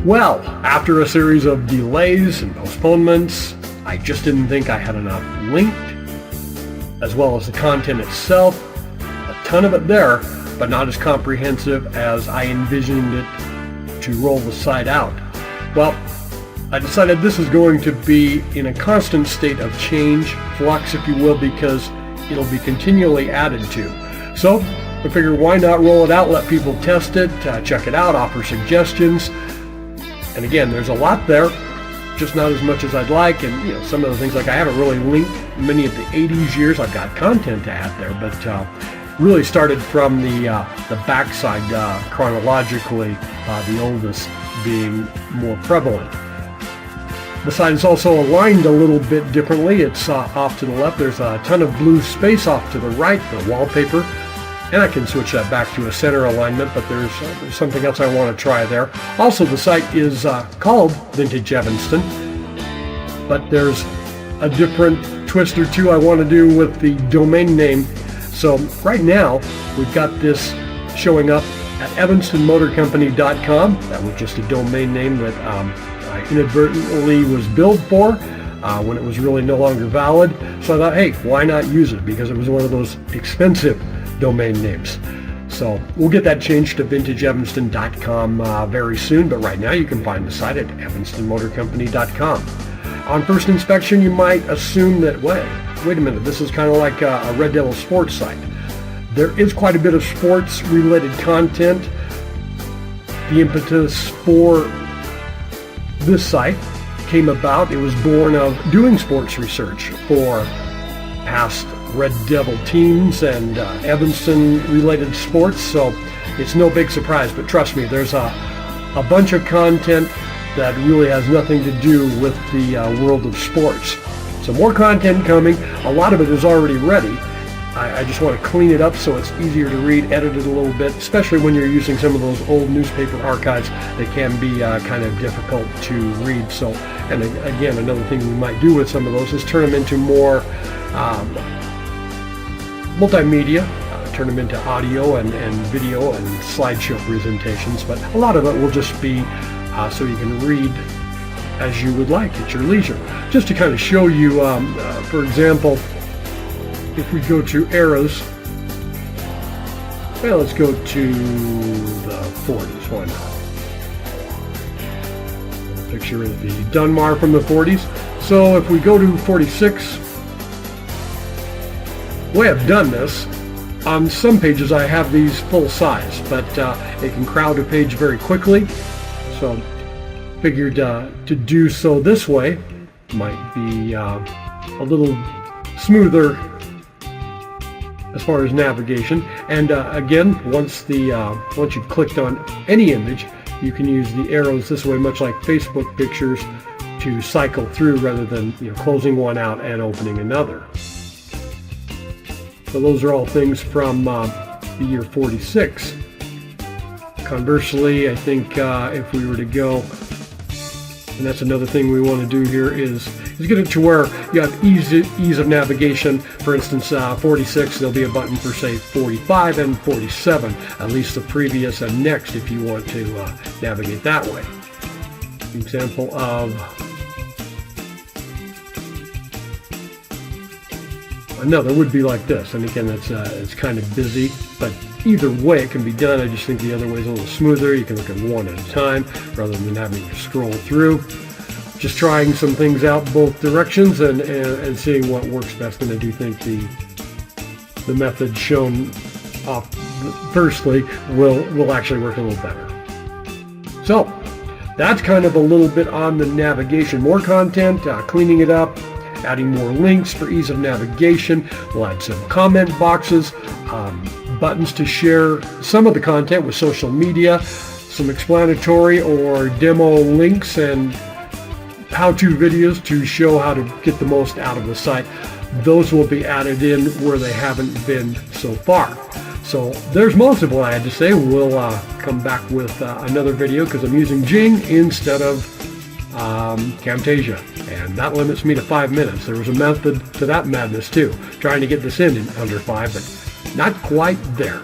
Well, after a series of delays and postponements, I just didn't think I had enough linked, as well as the content itself. A ton of it there, but not as comprehensive as I envisioned it to roll the site out. Well, I decided this is going to be in a constant state of change, flux if you will, because it'll be continually added to. So I figured why not roll it out, let people test it, check it out, offer suggestions. And again, there's a lot there, just not as much as I'd like. And some of the things, like I haven't really linked many of the 80s years. I've got content to add there, but really started from the backside chronologically, the oldest being more prevalent. The site is also aligned a little bit differently. It's off to the left. There's a ton of blue space off to the right, the wallpaper. And I can switch that back to a center alignment, but there's something else I want to try there. Also, the site is called Vintage Evanston, but there's a different twist or two I want to do with the domain name. So right now, we've got this showing up at evanstonmotorcompany.com. That was just a domain name that I inadvertently was billed for when it was really no longer valid. So I thought, hey, why not use it? Because it was one of those expensive domain names. So we'll get that changed to vintageevanston.com very soon, but right now you can find the site at evanstonmotorcompany.com. On first inspection, you might assume that, wait a minute, this is kind of like a Red Devil sports site. There is quite a bit of sports related content. The impetus for this site came about, it was born of doing sports research for past Red Devil teams and Evanston related sports, so it's no big surprise, but trust me, there's a bunch of content that really has nothing to do with the world of sports. So more content coming. A lot of it is already ready. I just want to clean it up so it's easier to read, edit it a little bit, especially when you're using some of those old newspaper archives that can be kind of difficult to read. So, and again, another thing we might do with some of those is turn them into more multimedia, turn them into audio and video and slideshow presentations, but a lot of it will just be so you can read as you would like at your leisure. Just to kind of show you, for example, if we go to arrows, well, let's go to the 40s, why not? Picture of the Dunmar from the 40s. So if we go to 46, the way I've done this, on some pages I have these full size, but it can crowd a page very quickly. So figured to do so this way might be a little smoother as far as navigation. And again, once you've clicked on any image, you can use the arrows this way, much like Facebook pictures, to cycle through rather than closing one out and opening another. So those are all things from the year 46. Conversely, I think if we were to go, and that's another thing we want to do here, is get it to where you have ease of navigation. For instance, 46, there'll be a button for, say, 45 and 47, at least the previous and next if you want to navigate that way. Example of another would be like this, and again, it's kind of busy, but either way it can be done. I just think the other way is a little smoother. You can look at one at a time rather than having to scroll through. Just trying some things out both directions and seeing what works best, and I do think the method shown off firstly will actually work a little better. So that's kind of a little bit on the navigation. More content, cleaning it up, adding more links for ease of navigation. We'll add some comment boxes, buttons to share some of the content with social media, some explanatory or demo links, and how-to videos to show how to get the most out of the site. Those will be added in where they haven't been so far. So there's most of what I had to say. We'll come back with another video because I'm using Jing instead of Camtasia, and that limits me to 5 minutes. There was a method to that madness too, trying to get this in under 5, but not quite there.